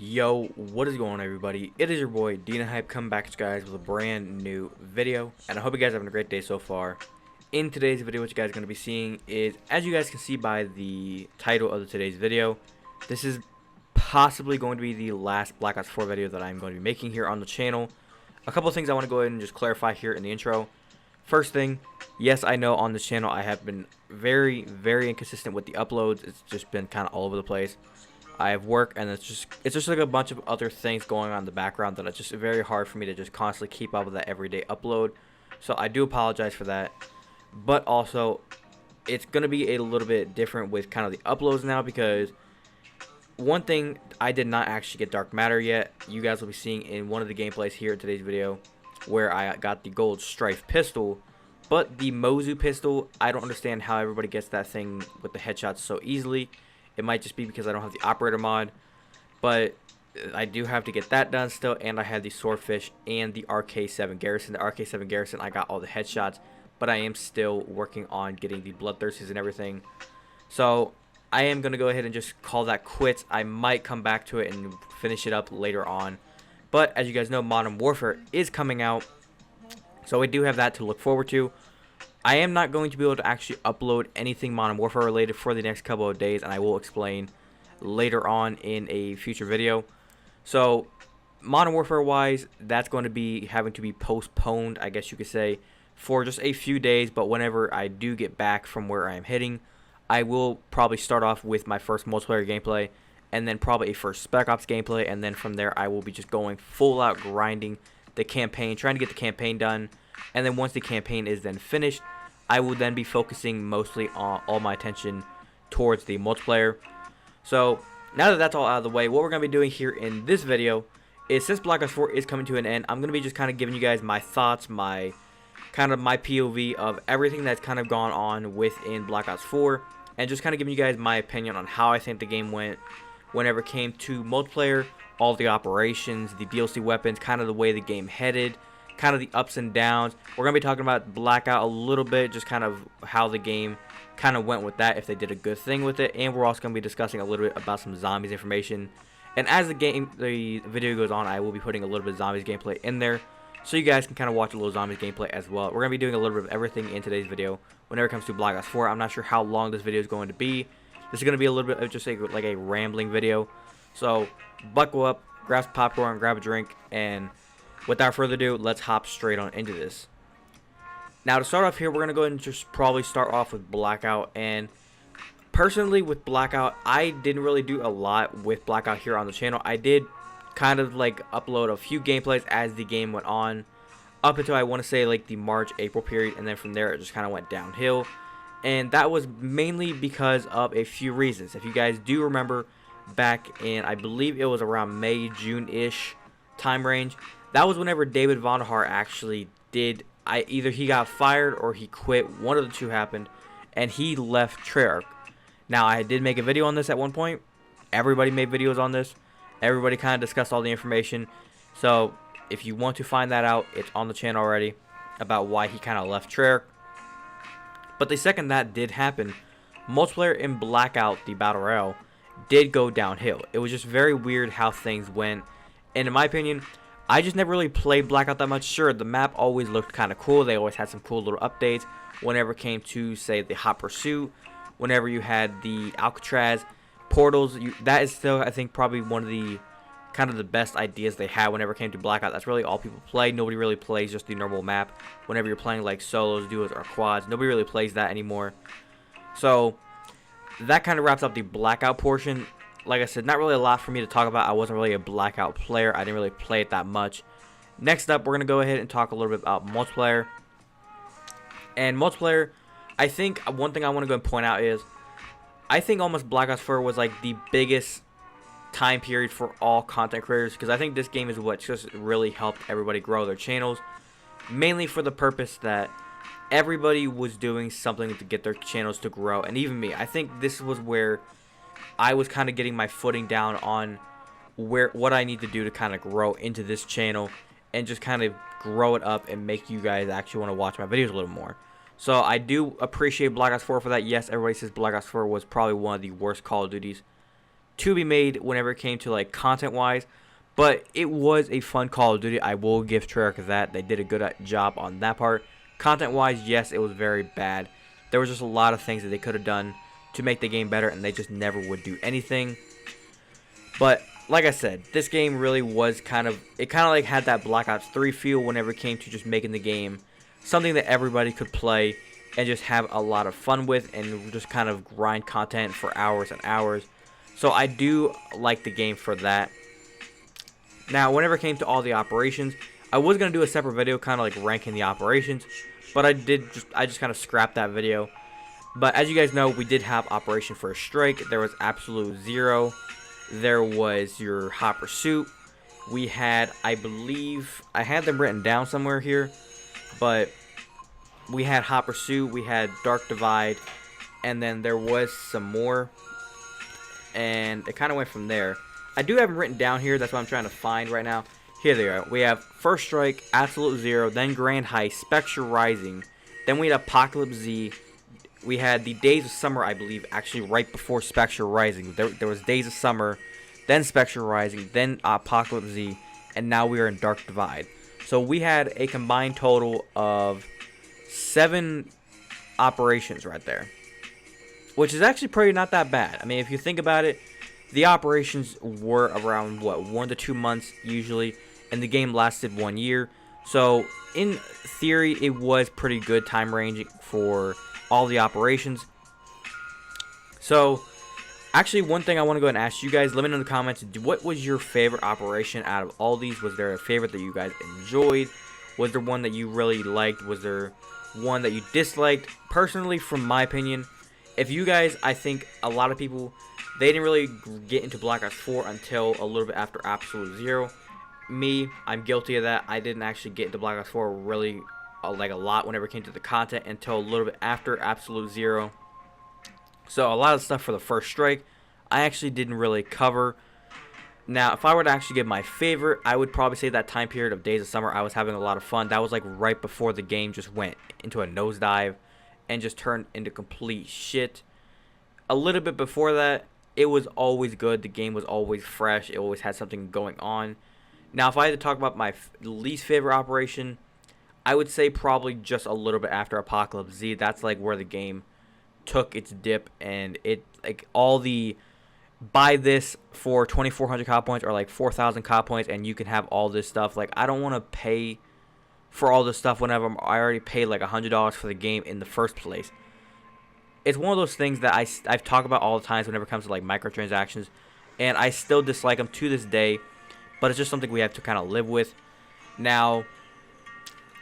Yo, what is going on, everybody? It is your boy Dina Hype coming back to you guys with a brand new video, and I hope you guys are having a great day so far. In today's video, what you guys are going to be seeing is, as you guys can see by the title of today's video, this is possibly going to be the last Black Ops 4 video that I'm going to be making here on the channel. A couple of things I want to go ahead and just clarify here in the intro. First thing, yes, I know on this channel I have been very inconsistent with the uploads. It's just been kind of all over the place. I have work, and it's just like a bunch of other things going on in the background that it's just very hard for me to just constantly keep up with that everyday upload. So I do apologize for that. But also, it's going to be a little bit different with kind of the uploads now, because one thing, I did not actually get Dark Matter yet. You guys will be seeing in one of the gameplays here in today's video where I got the gold Strife pistol. But the Mozu pistol, I don't understand how everybody gets that thing with the headshots so easily. It might just be because I don't have the operator mod, but I do have to get that done still, and I have the Swordfish and the RK7 Garrison. The RK7 Garrison, I got all the headshots, but I am still working on getting the Bloodthirsties and everything. So I am going to go ahead and just call that quits. I might come back to it and finish it up later on. But as you guys know, Modern Warfare is coming out, so I do have that to look forward to. I am not going to be able to actually upload anything Modern Warfare related for the next couple of days, and I will explain later on in a future video. So Modern Warfare wise, that's going to be having to be postponed, I guess you could say, for just a few days. But whenever I do get back from where I am heading, I will probably start off with my first multiplayer gameplay, and then probably a first Spec Ops gameplay, and then from there I will be just going full out grinding the campaign, trying to get the campaign done. And then once the campaign is then finished, I will then be focusing mostly on all my attention towards the multiplayer. So now that that's all out of the way, what we're going to be doing here in this video is, since Black Ops 4 is coming to an end, I'm going to be just kind of giving you guys my thoughts, my POV of everything that's kind of gone on within Black Ops 4, and just kind of giving you guys my opinion on how I think the game went whenever it came to multiplayer, all the operations, the DLC weapons, kind of the way the game headed, kind of the ups and downs. We're going to be talking about Blackout a little bit, just kind of how the game kind of went with that, if they did a good thing with it. And we're also going to be discussing a little bit about some zombies information. And as the video goes on, I will be putting a little bit of zombies gameplay in there, so you guys can kind of watch a little zombies gameplay as well. We're going to be doing a little bit of everything in today's video whenever it comes to Black Ops 4. I'm not sure how long this video is going to be. This is going to be a little bit of just like a rambling video. So buckle up, grab some popcorn, grab a drink, and without further ado, let's hop straight on into this. Now, to start off here, we're going to go ahead and just probably start off with Blackout. And personally, with Blackout, I didn't really do a lot with Blackout here on the channel. I did kind of like upload a few gameplays as the game went on, up until I want to say like the March-April period, and then from there it just kind of went downhill. And that was mainly because of a few reasons. If you guys do remember, back in, I believe it was around May, June-ish time range, that was whenever David Vonderhaar actually did, either he got fired or he quit. One of the two happened, and he left Treyarch. Now, I did make a video on this at one point. Everybody made videos on this. Everybody kind of discussed all the information. So if you want to find that out, it's on the channel already, about why he kind of left Treyarch. But the second that did happen, multiplayer in Blackout, the Battle Royale, did go downhill. It was just very weird how things went. And in my opinion, I just never really played Blackout that much. Sure, the map always looked kind of cool. They always had some cool little updates whenever it came to, say, the Hot Pursuit, whenever you had the Alcatraz portals. That is still, I think, probably one of the kind of the best ideas they had whenever it came to Blackout. That's really all people play. Nobody really plays just the normal map whenever you're playing like solos, duos, or quads. Nobody really plays that anymore. So that kind of wraps up the Blackout portion. Like I said, not really a lot for me to talk about. I wasn't really a Blackout player. I didn't really play it that much. Next up, we're going to go ahead and talk a little bit about multiplayer. And multiplayer, I think one thing I want to go and point out is, I think almost Black Ops 4 was like the biggest time period for all content creators, because I think this game is what just really helped everybody grow their channels, mainly for the purpose that everybody was doing something to get their channels to grow. And even me, I think this was where I was kind of getting my footing down on what I need to do to kind of grow into this channel and just kind of grow it up and make you guys actually want to watch my videos a little more. So I do appreciate Black Ops 4 for that. Yes, everybody says Black Ops 4 was probably one of the worst Call of Duties to be made whenever it came to like content wise. But it was a fun Call of Duty. I will give Treyarch that. They did a good job on that part. Content-wise, yes, it was very bad. There was just a lot of things that they could have done to make the game better, and they just never would do anything. But like I said, this game really was kind of like had that Black Ops 3 feel whenever it came to just making the game something that everybody could play and just have a lot of fun with, and just kind of grind content for hours and hours. So I do like the game for that. Now, whenever it came to all the operations, I was going to do a separate video kind of like ranking the operations, but I just kind of scrapped that video. But as you guys know, we did have Operation First Strike. There was Absolute Zero. There was your Hot Pursuit. We had, I believe, I had them written down somewhere here, but we had Hot Pursuit, we had Dark Divide, and then there was some more, and it kind of went from there. I do have them written down here. That's what I'm trying to find right now. Here they are. We have First Strike, Absolute Zero, then Grand Heist, Spectre Rising. Then we had Apocalypse Z. We had the Days of Summer, I believe, actually right before Spectre Rising. There was Days of Summer, then Spectre Rising, then Apocalypse Z, and now we are in Dark Divide. So we had a combined total of 7 operations right there, which is actually pretty not that bad. I mean, if you think about it, the operations were around, what, 1 to 2 months usually, and the game lasted 1 year. So, in theory, it was pretty good time range for all the operations. So, actually, one thing I want to go ahead and ask you guys, let me know in the comments, what was your favorite operation out of all these? Was there a favorite that you guys enjoyed? Was there one that you really liked? Was there one that you disliked? Personally, from my opinion, if you guys, I think a lot of people, they didn't really get into Black Ops 4 until a little bit after Absolute Zero. Me, I'm guilty of that. I didn't actually get into Black Ops 4 really like a lot whenever it came to the content until a little bit after Absolute Zero. So a lot of stuff for the First Strike, I actually didn't really cover. Now, if I were to actually give my favorite, I would probably say that time period of Days of Summer. I was having a lot of fun. That was like right before the game just went into a nosedive and just turned into complete shit. A little bit before that, it was always good. The game was always fresh. It always had something going on. Now, if I had to talk about my least favorite operation, I would say probably just a little bit after Apocalypse Z. That's like where the game took its dip, and it like all the buy this for 2,400 COD points or like 4,000 COD points, and you can have all this stuff. Like, I don't want to pay for all this stuff whenever I already paid like $100 for the game in the first place. It's one of those things that I've talked about all the times whenever it comes to like microtransactions, and I still dislike them to this day, but it's just something we have to kind of live with. Now,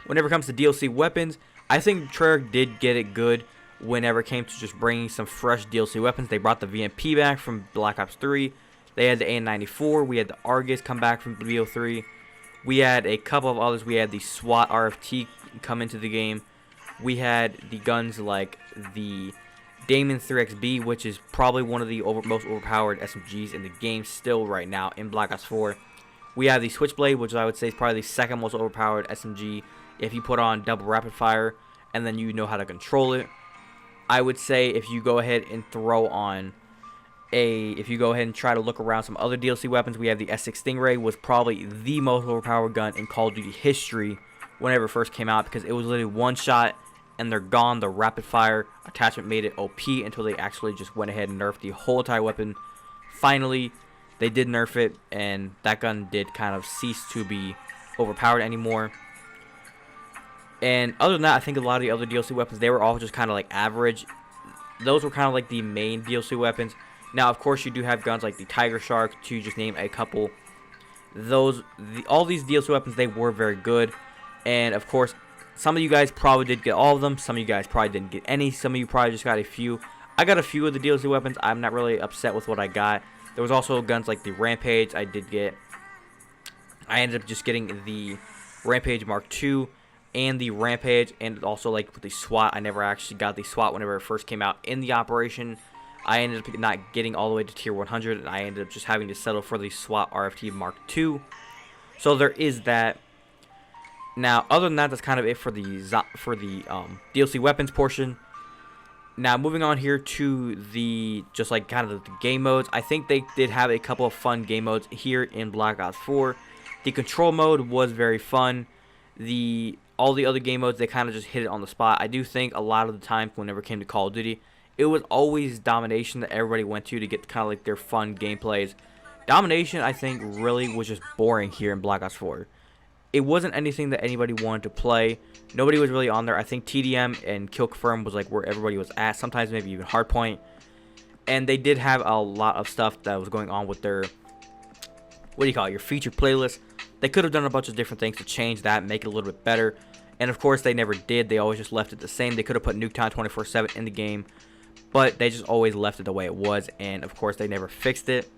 whenever it comes to DLC weapons, I think Treyarch did get it good whenever it came to just bringing some fresh DLC weapons. They brought the VMP back from Black Ops 3. They had the AN-94. We had the Argus come back from BO3. We had a couple of others. We had the SWAT RFT come into the game. We had the guns like the Damon 3XB, which is probably one of the most overpowered SMGs in the game still right now in Black Ops 4. We have the Switchblade, which I would say is probably the second most overpowered SMG if you put on double rapid fire and then you know how to control it. I would say if you go ahead and if you go ahead and try to look around some other DLC weapons, we have the S6 Stingray, was probably the most overpowered gun in Call of Duty history whenever it first came out, because it was literally one shot and they're gone. The rapid fire attachment made it OP until they actually just went ahead and nerfed the whole entire weapon. Finally, they did nerf it, and that gun did kind of cease to be overpowered anymore. And other than that, I think a lot of the other DLC weapons, they were all just kind of like average. Those were kind of like the main DLC weapons. Now, of course, you do have guns like the Tiger Shark, to just name a couple. All these DLC weapons, they were very good. And, of course, some of you guys probably did get all of them. Some of you guys probably didn't get any. Some of you probably just got a few. I got a few of the DLC weapons. I'm not really upset with what I got. There was also guns like the Rampage I did get. I ended up just getting the Rampage Mark II and the Rampage, and also like with the SWAT. I never actually got the SWAT whenever it first came out in the operation. I ended up not getting all the way to tier 100, and I ended up just having to settle for the SWAT RFT Mark II. So there is that. Now, other than that, that's kind of it for the DLC weapons portion. Now, moving on here to the just like kind of the game modes, I think they did have a couple of fun game modes here in Black Ops 4. The control mode was very fun. All the other game modes, they kind of just hit it on the spot. I do think a lot of the time whenever it came to Call of Duty, it was always domination that everybody went to get kind of like their fun gameplays. Domination, I think, really was just boring here in Black Ops 4. It wasn't anything that anybody wanted to play. Nobody was really on there. I think TDM and Kill Confirm was like where everybody was at. Sometimes maybe even Hardpoint. And they did have a lot of stuff that was going on with their, what do you call it, your featured playlist. They could have done a bunch of different things to change that, make it a little bit better. And of course they never did. They always just left it the same. They could have put Nuketown 24/7 in the game, but they just always left it the way it was. And of course they never fixed it.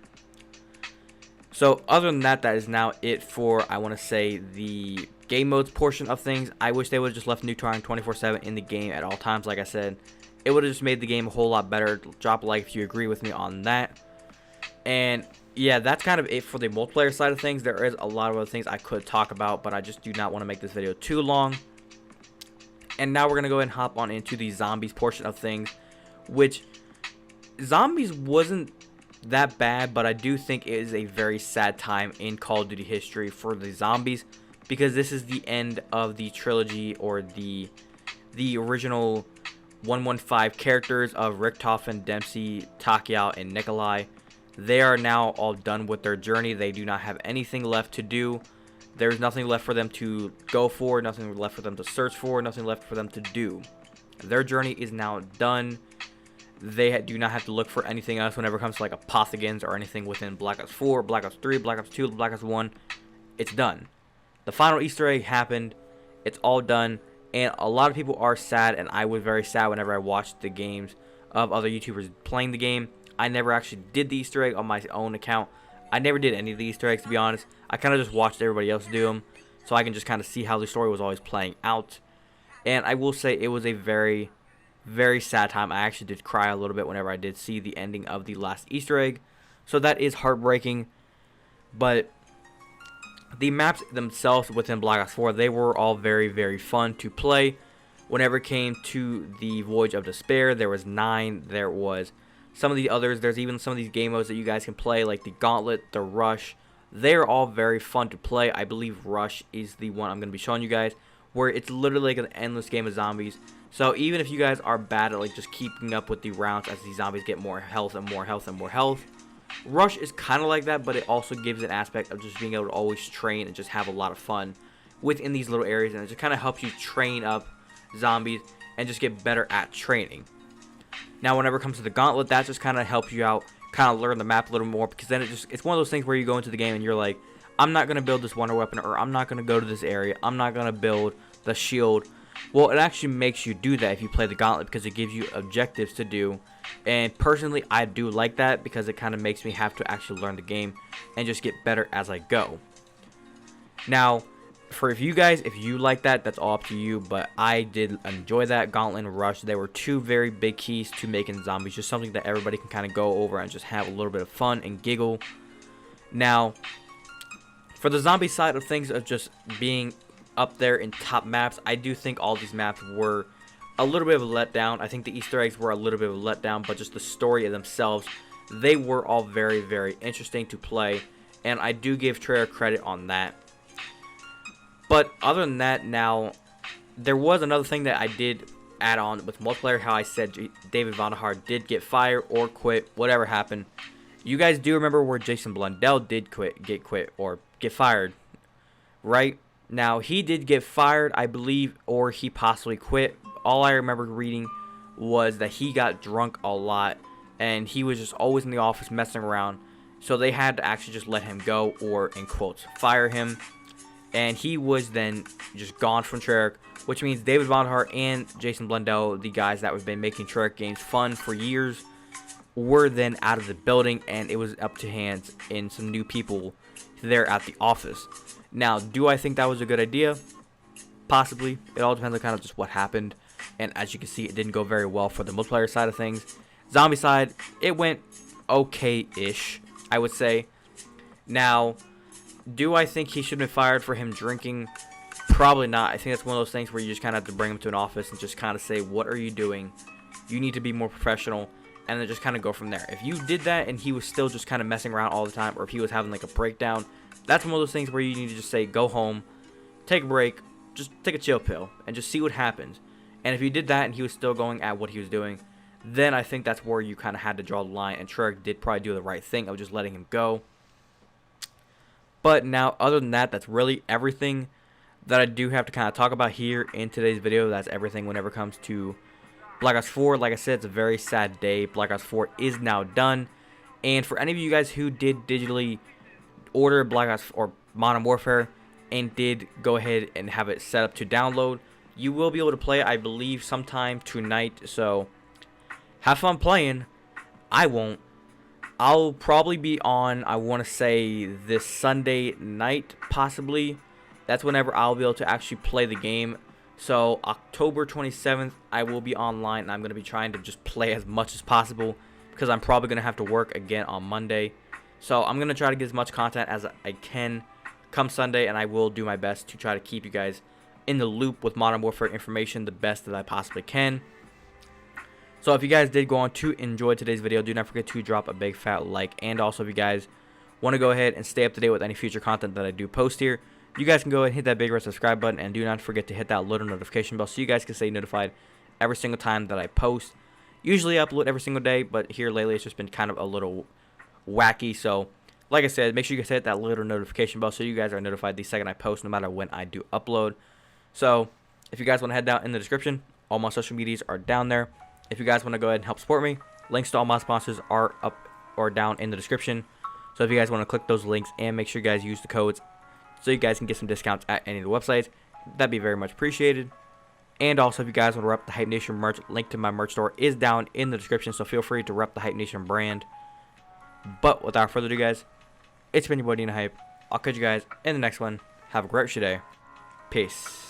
So other than that, that is now it for, I want to say, the game modes portion of things. I wish they would have just left Nuketown 24/7 in the game at all times. Like I said, it would have just made the game a whole lot better. Drop a like if you agree with me on that. And yeah, that's kind of it for the multiplayer side of things. There is a lot of other things I could talk about, but I just do not want to make this video too long. And now we're going to go ahead and hop on into the zombies portion of things, which zombies wasn't that bad, but I do think it is a very sad time in Call of Duty history for the zombies, because this is the end of the trilogy, or the original 115 characters of Richtofen, Dempsey, Takiao, and Nikolai. They are now all done with their journey. They do not have anything left to do. There's nothing left for them to go for, nothing left for them to search for, nothing left for them to do. Their journey is now done. They do not have to look for anything else whenever it comes to like apothegons or anything within Black Ops 4, Black Ops 3, Black Ops 2, Black Ops 1. It's done. The final Easter egg happened. It's all done. And a lot of people are sad, and I was very sad whenever I watched the games of other YouTubers playing the game. I never actually did the Easter egg on my own account. I never did any of the Easter eggs, to be honest. I kind of just watched everybody else do them, so I can just kind of see how the story was always playing out. And I will say it was a very, very sad time. I actually did cry a little bit whenever I did see the ending of the last Easter egg. So that is heartbreaking. But the maps themselves within Black Ops 4, they were all very, very fun to play. Whenever it came to the Voyage of Despair, there was 9. There was some of the others. There's even some of these game modes that you guys can play, like the Gauntlet, the Rush. They're all very fun to play. I believe Rush is the one I'm going to be showing you guys, where it's literally like an endless game of zombies. So even if you guys are bad at like just keeping up with the rounds as these zombies get more health and more health and more health, Rush is kind of like that, but it also gives an aspect of just being able to always train and just have a lot of fun within these little areas, and it just kind of helps you train up zombies and just get better at training. Now whenever it comes to the Gauntlet, that just kind of helps you out, kind of learn the map a little more, because then it's one of those things where you go into the game and you're like, I'm not going to build this wonder weapon, or I'm not going to go to this area, I'm not going to build the shield. Well, it actually makes you do that if you play the Gauntlet, because it gives you objectives to do. And personally, I do like that, because it kind of makes me have to actually learn the game and just get better as I go. Now, if you guys, if you like that, that's all up to you, but I did enjoy that. Gauntlet and Rush, they were two very big keys to making zombies just something that everybody can kind of go over and just have a little bit of fun and giggle. Now, for the zombie side of things, of just being up there in top maps, I do think all these maps were a little bit of a letdown. I think the Easter eggs were a little bit of a letdown, but just the story of themselves, they were all very, very interesting to play, and I do give Treyarch credit on that. But other than that, now, there was another thing that I did add on with multiplayer, how I said David Vonderhaar did get fired or quit, whatever happened. You guys do remember where Jason Blundell did get fired, right? Now, he did get fired, I believe, or he possibly quit. All I remember reading was that he got drunk a lot, and he was just always in the office messing around. So they had to actually just let him go, or, in quotes, fire him. And he was then just gone from Treyarch, which means David Vonderhaar and Jason Blundell, the guys that have been making Treyarch games fun for years, were then out of the building, and it was up to hands in some new people there at the office. Now, do I think that was a good idea? Possibly. It all depends on kind of just what happened. And as you can see, it didn't go very well for the multiplayer side of things. Zombie side, it went okay-ish, I would say. Now, do I think he should have been fired for him drinking? Probably not. I think that's one of those things where you just kind of have to bring him to an office and just kind of say, what are you doing? You need to be more professional, and then just kind of go from there. If you did that and he was still just kind of messing around all the time, or if he was having like a breakdown, that's one of those things where you need to just say, go home, take a break, just take a chill pill, and just see what happens. And if you did that and he was still going at what he was doing, then I think that's where you kind of had to draw the line, and Treyarch did probably do the right thing of just letting him go. But now, other than that, that's really everything that I do have to kind of talk about here in today's video. That's everything whenever it comes to Black Ops 4. Like I said, it's a very sad day. Black Ops 4 is now done. And for any of you guys who did digitally order Black Ops or Modern Warfare and did go ahead and have it set up to download, you will be able to play, I believe, sometime tonight. So have fun playing. I won't. I'll probably be on, I want to say, this Sunday night, possibly. That's whenever I'll be able to actually play the game. So October 27th, I will be online, and I'm going to be trying to just play as much as possible, because I'm probably going to have to work again on Monday. So I'm going to try to get as much content as I can come Sunday, and I will do my best to try to keep you guys in the loop with Modern Warfare information the best that I possibly can. So if you guys did go on to enjoy today's video, do not forget to drop a big fat like. And also, if you guys want to go ahead and stay up to date with any future content that I do post here, you guys can go ahead and hit that big red subscribe button, and do not forget to hit that little notification bell so you guys can stay notified every single time that I post. Usually I upload every single day, but here lately it's just been kind of a little wacky. So like I said, make sure you guys hit that little notification bell so you guys are notified the second I post, no matter when I do upload. So if you guys want to head down in the description, all my social medias are down there. If you guys want to go ahead and help support me, links to all my sponsors are up or down in the description. So if you guys want to click those links, and make sure you guys use the codes so you guys can get some discounts at any of the websites, that'd be very much appreciated. And also, if you guys want to rep the Hype Nation merch, link to my merch store is down in the description, so feel free to rep the Hype Nation brand. But without further ado, guys, it's been your boy Dina Hype. I'll catch you guys in the next one. Have a great day. Peace.